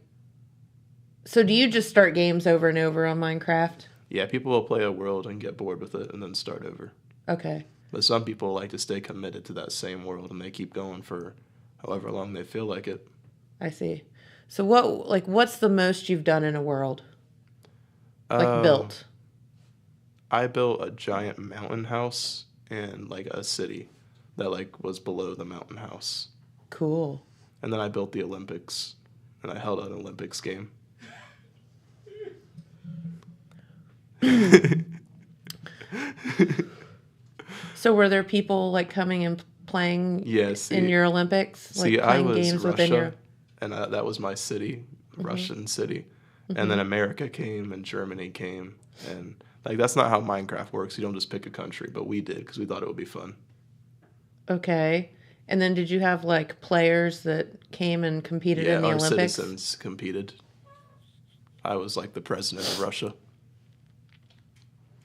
so do you just start games over and over on Minecraft? Yeah, people will play a world and get bored with it and then start over. Okay. But some people like to stay committed to that same world, and they keep going for however long they feel like it. I see. So what's the most you've done in a world? Like built? I built a giant mountain house and like a city that like was below the mountain house. Cool. And then I built the Olympics, and I held an Olympics game. So were there people like coming and playing Yes. in your Olympics? Like I playing was games Russia, within your... and that was my city, Russian city. And then America came and Germany came. And like that's not how Minecraft works. You don't just pick a country, but we did because we thought it would be fun. Okay. And then did you have like players that came and competed in the our Olympics? citizens competed. I was like the president of Russia.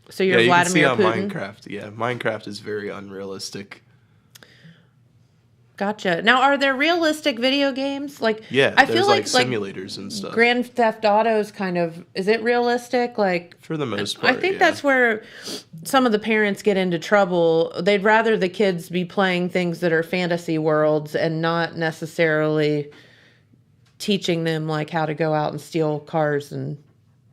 So you're Vladimir you can see Putin? on Minecraft. Minecraft is very unrealistic. Gotcha. Now, are there realistic video games? Like, Yeah, I there's feel like simulators and stuff. Grand Theft Auto's kind of, is it realistic? Like, For the most part, I think that's where some of the parents get into trouble. They'd rather the kids be playing things that are fantasy worlds and not necessarily teaching them like how to go out and steal cars and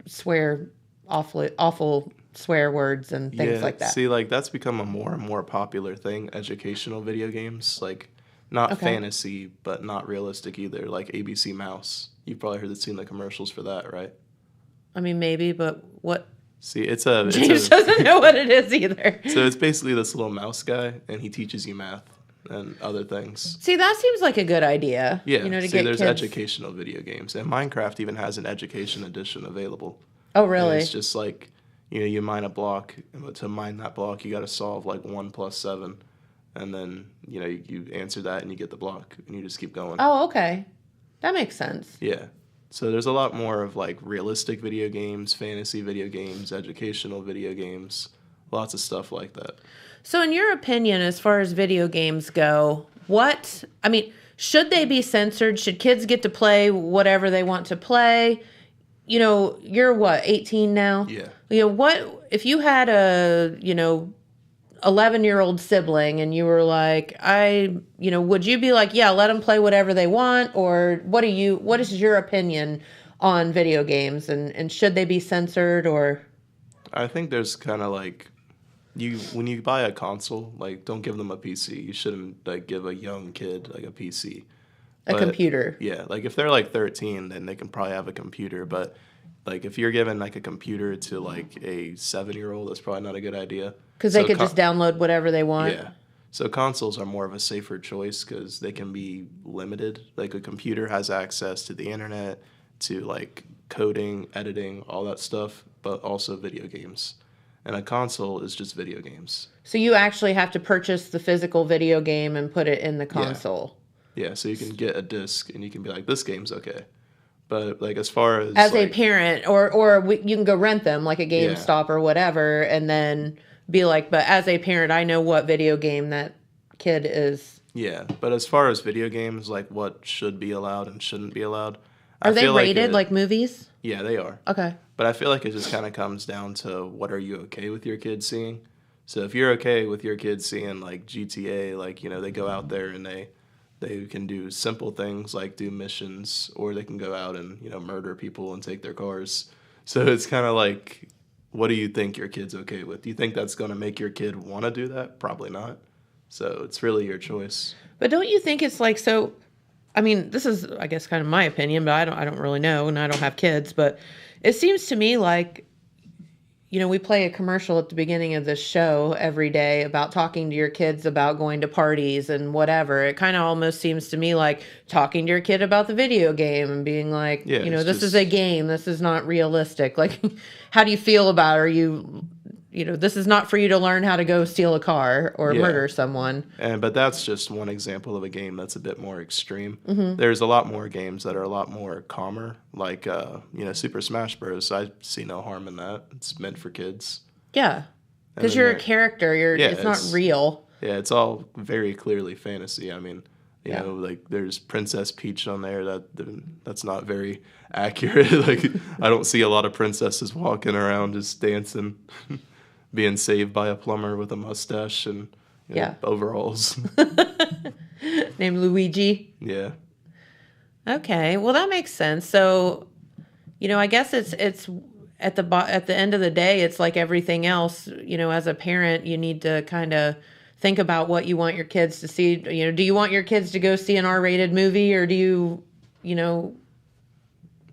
swear awful swear words and things like that. See, like that's become a more and more popular thing. Educational video games, like not fantasy, but not realistic either. Like ABC Mouse. You've probably seen the commercials for that, right? I mean, maybe, but what? See, James doesn't know what it is either. So it's basically this little mouse guy, and he teaches you math and other things. See, that seems like a good idea. Yeah, to see, get there's kids. educational video games, and Minecraft even has an education edition available. Oh, And really? it's just like, you mine a block, and to mine that block, you got to solve like 1 + 7, and then you answer that and you get the block, and you just keep going. Oh, okay. That makes sense. Yeah. So there's a lot more of like realistic video games, fantasy video games, educational video games, lots of stuff like that. So, in your opinion, as far as video games go, should they be censored? Should kids get to play whatever they want to play? You're what, 18 now? Yeah. What if you had a 11-year-old sibling and you were like, would you be like, yeah, let them play whatever they want? Or what is your opinion on video games, and should they be censored? Or I think there's kind of like, when you buy a console, like don't give them a PC. You shouldn't like give a young kid like a PC. a computer? Yeah, like if they're like 13, then they can probably have a computer. But like if you're giving like a computer to like a 7-year-old, that's probably not a good idea. Because they could just download whatever they want. Yeah. So consoles are more of a safer choice because they can be limited. Like a computer has access to the internet, to like coding, editing, all that stuff, but also video games. And a console is just video games. So you actually have to purchase the physical video game and put it in the console. Yeah, so you can get a disc and you can be like, this game's okay. But like as far as a like, parent, you can go rent them like a GameStop or whatever, and then be like, but as a parent, I know what video game that kid is. Yeah, but as far as video games, like what should be allowed and shouldn't be allowed. Are they rated like movies? Yeah, they are. Okay. But I feel like it just kind of comes down to what are you okay with your kids seeing? So if you're okay with your kids seeing like GTA, like, they go out there and they can do simple things like do missions, or they can go out and, murder people and take their cars. So it's kind of like, what do you think your kid's okay with? Do you think that's going to make your kid want to do that? Probably not. So it's really your choice. But don't you think it's like, so, I mean, this is, I guess, kind of my opinion, but I don't really know, and I don't have kids, but it seems to me like, we play a commercial at the beginning of this show every day about talking to your kids about going to parties and whatever. It kind of almost seems to me like talking to your kid about the video game and being like, this is a game. This is not realistic. Like, how do you feel about it? Are you this is not for you to learn how to go steal a car or Yeah. murder someone. But that's just one example of a game that's a bit more extreme. There's a lot more games that are a lot more calmer, like Super Smash Bros. I see no harm in that. It's meant for kids. Yeah. Because then you're a there- character. It's not real. Yeah, it's all very clearly fantasy. I mean, you know, like there's Princess Peach on there. That's not very accurate. Like I don't see a lot of princesses walking around just dancing, being saved by a plumber with a mustache and overalls. Named Luigi. Yeah. Okay, well that makes sense. So, I guess it's at the end of the day, it's like everything else. As a parent, you need to kind of think about what you want your kids to see. Do you want your kids to go see an R-rated movie, or do you,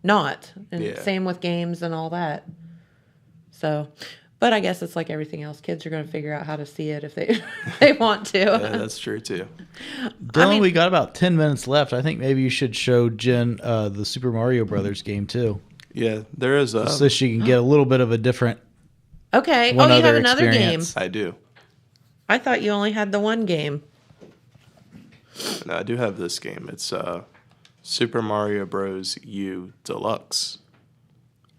not? And same with games and all that. So, but I guess it's like everything else. Kids are going to figure out how to see it if they want to. Yeah, that's true too. Dylan, we got about 10 minutes left. I think maybe you should show Jen the Super Mario Brothers game too. Yeah, there is a. So she can get a little bit of a different. Okay. One you have other another experience. game. I do. I thought you only had the one game. No, I do have this game. It's Super Mario Bros. U Deluxe.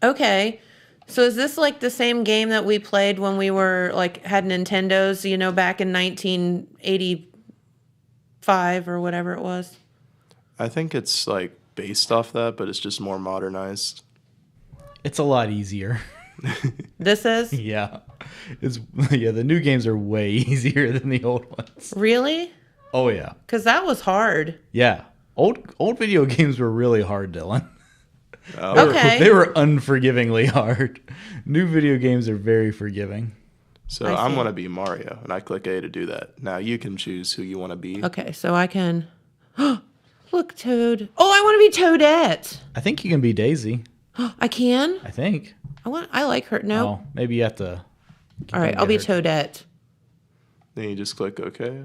Okay. So is this like the same game that we played when we were had Nintendos, back in 1985 or whatever it was? I think it's like based off that, but it's just more modernized. It's a lot easier. This is? Yeah. The new games are way easier than the old ones. Really? Oh yeah. Because that was hard. Yeah. Old video games were really hard, Dylan. Okay. They were unforgivingly hard. New video games are very forgiving. So I I'm see. going to be Mario, and I click A to do that. Now you can choose who you want to be. Okay, so I can... Look, Toad. Oh, I want to be Toadette. I think you can be Daisy. I can? I think. I like her. No. Oh, maybe you have to. All right, I'll be Toadette. Then you just click OK.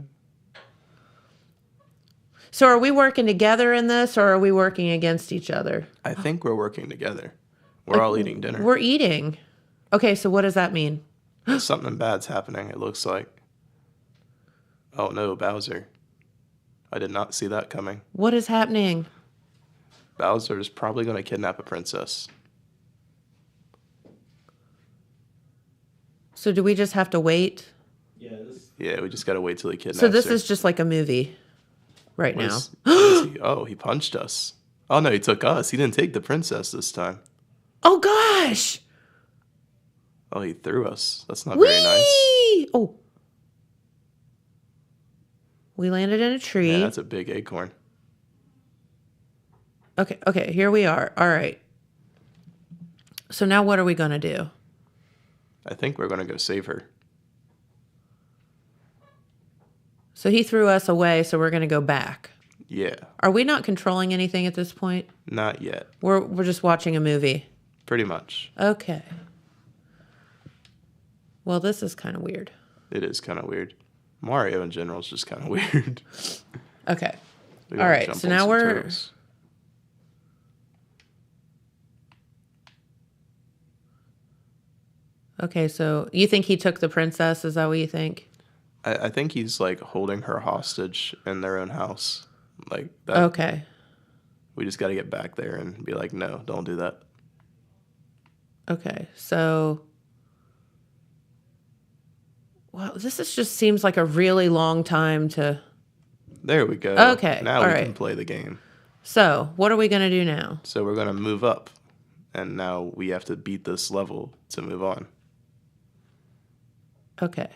So are we working together in this, or are we working against each other? I think we're working together. We're all eating dinner. We're eating. Okay, so what does that mean? Something bad's happening, it looks like. Oh no, Bowser. I did not see that coming. What is happening? Bowser is probably going to kidnap a princess. So do we just have to wait? Yeah, we just got to wait till he kidnaps So this her. is just like a movie right What now. what is he? Oh, he punched us. Oh no, he took us. He didn't take the princess this time. Oh, gosh. Oh, he threw us. That's not very nice. Whee! Oh. We landed in a tree. Yeah, that's a big acorn. Okay, here we are. All right. So now what are we going to do? I think we're going to go save her. So he threw us away, so we're going to go back. Yeah, Are we not controlling anything at this point? not yet. We're just watching a movie. Pretty much. Okay. Well, this is kind of weird. It is kind of weird. Mario in general is just kind of weird. Okay. We All gotta right, jump so on now some we're- toes. Okay, so you think he took the princess? Is that what you think? I think he's like holding her hostage in their own house. Like that. Okay. We just got to get back there and be like, no, don't do that. Okay, so... Well, just seems like a really long time to... There we go. Okay, Now all we right. can play the game. So, what are we going to do now? So we're going to move up. And now we have to beat this level to move on. Okay.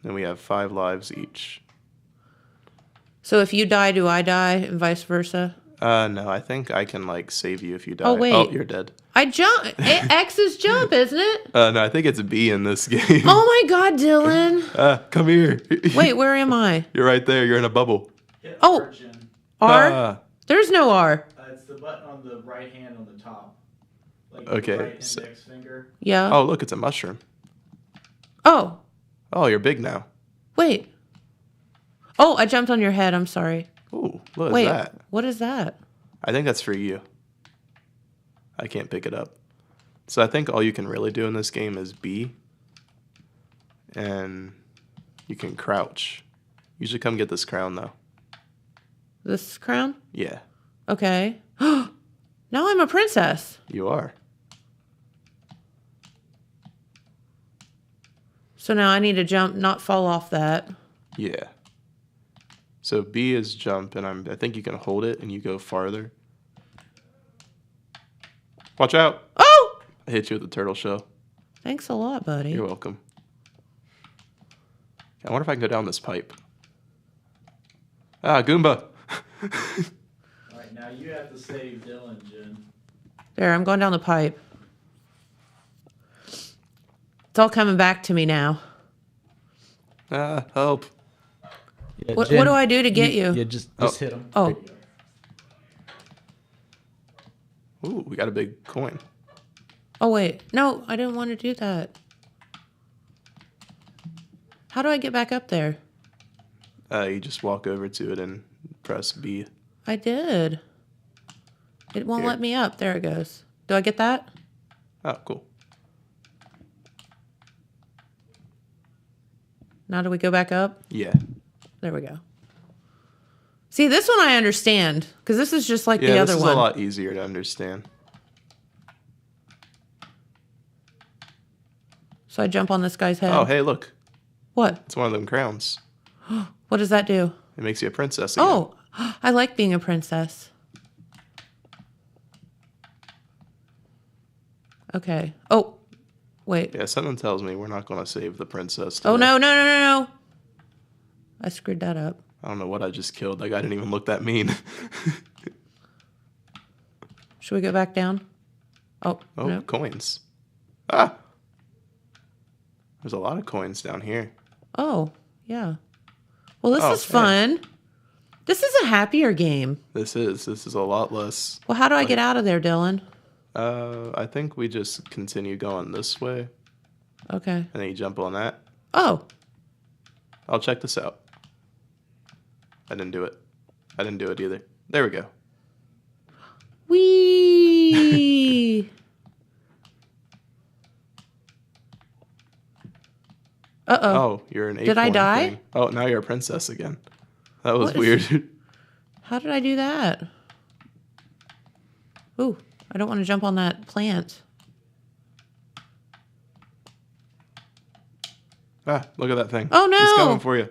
And we have 5 lives each. So if you die, do I die, and vice versa? No, I think I can like save you if you die. Oh, wait. Oh, you're dead. I jump. X is jump, isn't it? No, I think it's a B in this game. Oh my God, Dylan. Come here. Wait, where am I? You're right there. You're in a bubble. Oh, R? Ah, There's no R. It's the button on the right hand on the top. Like Okay, the right so- index finger. Yeah. oh, look, it's a mushroom. Oh, Oh, you're big now. wait. Oh, I jumped on your head. I'm sorry. Ooh, what Wait, is that? what is that? I think that's for you. I can't pick it up. So I think all you can really do in this game is B. and you can crouch. You should come get this crown, though. This crown? Yeah, Okay. Now I'm a princess. you are. So now I need to jump, not fall off that. Yeah. So B is jump, and I think you can hold it, and you go farther. Watch out! Oh! I hit you with the turtle shell. Thanks a lot, buddy. You're welcome. I wonder if I can go down this pipe. Ah, Goomba! All right, now you have to save Dylan, Jen. There, I'm going down the pipe. It's all coming back to me now. Ah, help. Yeah, What do I do to get you? Yeah, just hit him. Oh. Ooh, we got a big coin. Oh, wait. No, I didn't want to do that. How do I get back up there? You just walk over to it and press B. I did. It won't Here. let me up. There it goes. Do I get that? Oh, cool. Now do we go back up? Yeah. There we go. See, this one I understand, because this is just like the Yeah, other this is one. a lot easier to understand. So I jump on this guy's head. Oh, hey, look. What? It's one of them crowns. What does that do? It makes you a princess again. Oh, I like being a princess. Okay. Oh, wait. Yeah, something tells me we're not going to save the princess today. Oh, no, no, no, no, no. I screwed that up. I don't know what I just killed. That guy didn't even look that mean. Should we go back down? Oh, Oh, no. coins. Ah! There's a lot of coins down here. Oh, yeah. Well, this Oh, is hey. fun. This is a happier game. This is a lot less. Well, how do I get out of there, Dylan? I think we just continue going this way, Okay. and then you jump on that. Oh, I'll check this out. I didn't do it. I didn't do it either. There we go. wee. Uh-oh. Oh, you're an acorn Did I die? thing. Oh, now you're a princess again. That was What weird. How did I do that? Ooh, I don't want to jump on that plant. Ah, look at that thing. Oh, no. He's coming for you.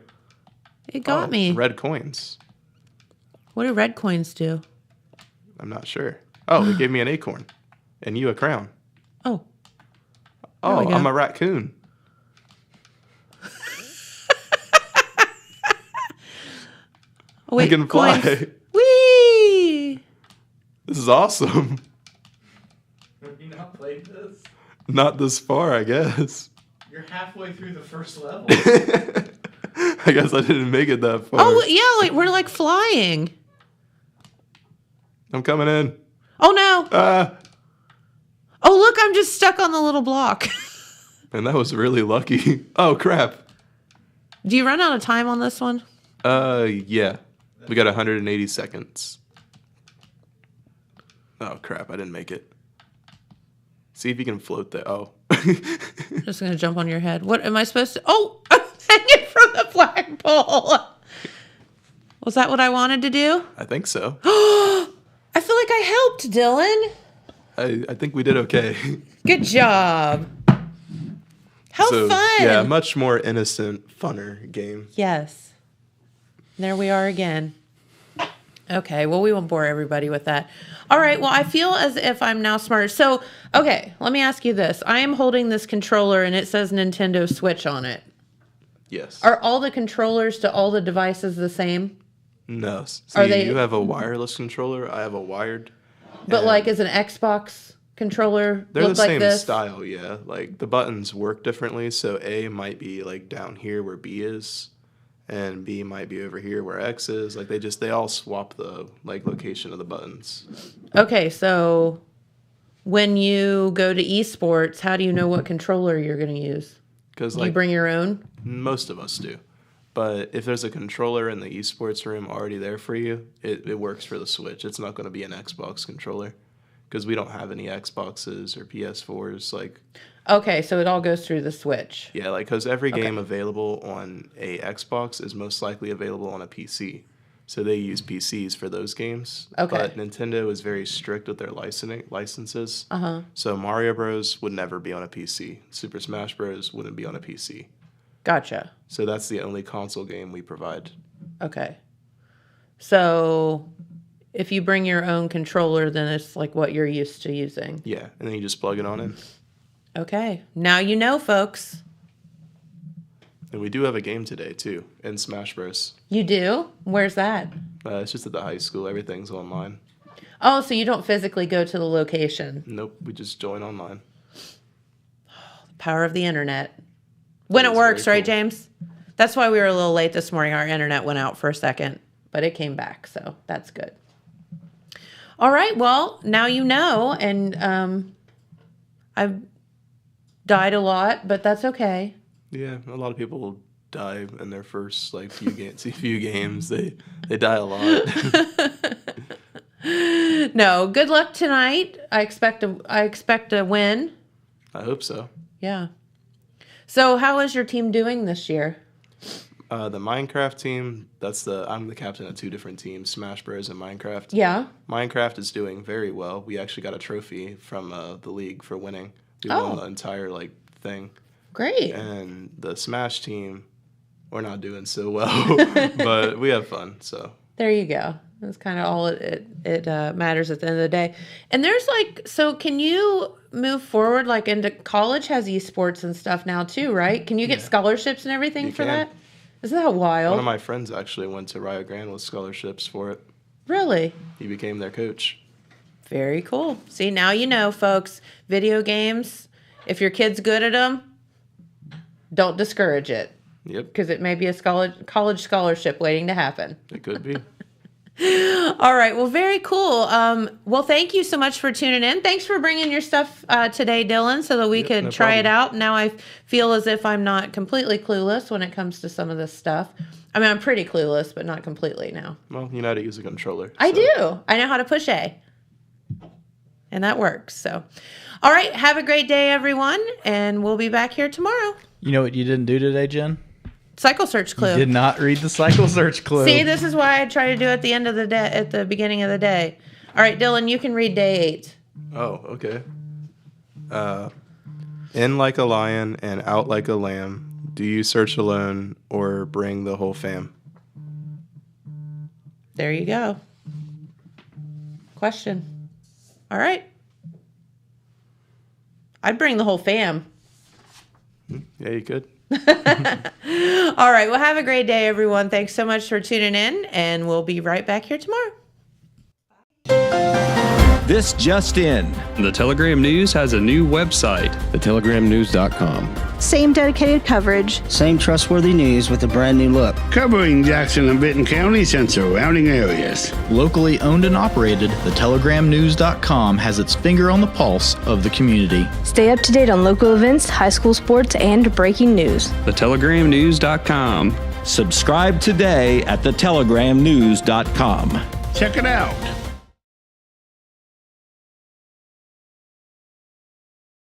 It got Oh, me. Red coins. What do red coins do? I'm not sure. Oh, it gave me an acorn. And you a crown. Oh, Oh, we go. I'm a raccoon. oh wait, I can fly. coins. Whee! This is awesome. Have you not played this? Not this far, I guess. You're halfway through the first level. I guess I didn't make it that far. Oh, yeah, like, we're like flying. I'm coming in. Oh, no. Ah, Oh, look, I'm just stuck on the little block. and that was really lucky. Oh, crap. Do you run out of time on this one? Yeah. We got 180 seconds. Oh, crap. I didn't make it. See if you can float there. Oh. Just going to jump on your head. What am I supposed to? Oh, I'm hanging from the flagpole. Was that what I wanted to do? I think so. I feel like I helped, Dylan. I think we did okay. Good job. How So, fun. Yeah, much more innocent, funner game. Yes. There we are again. Okay, well, we won't bore everybody with that. All right, well, I feel as if I'm now smarter. So, okay, let me ask you this. I am holding this controller and it says Nintendo Switch on it. Yes. Are all the controllers to all the devices the same? No. See, Are they- you have a wireless controller. I have a wired. But and like, is an Xbox controller They're look the like same this? style, yeah. Like the buttons work differently. So A might be like down here where B is, and B might be over here where X is. Like they all swap the like location of the buttons. Okay, so when you go to esports, how do you know what controller you're going to use? Because Do you like bring your own? most of us do. But if there's a controller in the esports room already there for you, it works for the Switch. It's not going to be an Xbox controller because we don't have any Xboxes or PS4s. Like Okay, so it all goes through the Switch. Yeah, like because every game available on a Xbox is most likely available on a PC. So they use PCs for those games. Okay. But Nintendo is very strict with their licenses. So Mario Bros. Would never be on a PC. Super Smash Bros. Wouldn't be on a PC. Gotcha. So that's the only console game we provide. Okay. So if you bring your own controller, then it's like what you're used to using. Yeah, and then you just plug it on in. Okay. Now you know, folks. And we do have a game today, too, in Smash Bros. You do? Where's that? It's just at the high school. Everything's online. Oh, so you don't physically go to the location. Nope, we just join online. Power of the internet. When it is works, very right, cool. James? That's why we were a little late this morning. Our internet went out for a second, but it came back, so that's good. All right, well, now you know, and I've died a lot, but that's okay. Yeah, a lot of people die in their first few games. They die a lot. No, good luck tonight. I expect a win. I hope so. Yeah. So how is your team doing this year? The Minecraft team, I'm the captain of 2 different teams, Smash Bros. And Minecraft. Yeah. Minecraft is doing very well. We actually got a trophy from the league for winning. We won the entire thing. Great. And the Smash team, we're not doing so well, but we have fun. So There you go. That's kind of all it matters at the end of the day. And there's so can you move forward into college has esports and stuff now too, right? Can you get scholarships and everything You for can. that? Isn't that wild? One of my friends actually went to Rio Grande with scholarships for it. Really? He became their coach. Very cool. See, now you know, folks. Video games, if your kid's good at them, don't discourage it. Yep, Because it may be a college scholarship waiting to happen. it could be. All right. Well, very cool. Well, thank you so much for tuning in. Thanks for bringing your stuff today, Dylan, so that we could no try it problem. out. Now I feel as if I'm not completely clueless when it comes to some of this stuff. I mean, I'm pretty clueless, but not completely now. Well, you know how to use a controller. I so. do. I know how to push A. And that works. So, all right. Have a great day, everyone. And we'll be back here tomorrow. You know what you didn't do today, Jen? Cycle search clue. You did not read the cycle search clue. See, this is why I try to do it at the end of the day, at the beginning of the day. All right, Dylan, you can read day 8. Oh, okay. In like a lion and out like a lamb, do you search alone or bring the whole fam? There you go. Question. All right. I'd bring the whole fam. Yeah, you could. All right. Well, have a great day, everyone. Thanks so much for tuning in, and we'll be right back here tomorrow. This just in. The Telegram News has a new website. thetelegrammnews.com. Same dedicated coverage. Same trustworthy news with a brand new look. Covering Jackson and Benton counties and surrounding areas. Locally owned and operated, thetelegrammnews.com has its finger on the pulse of the community. Stay up to date on local events, high school sports, and breaking news. TheTelegramNews.com. Subscribe today at thetelegrammnews.com. Check it out.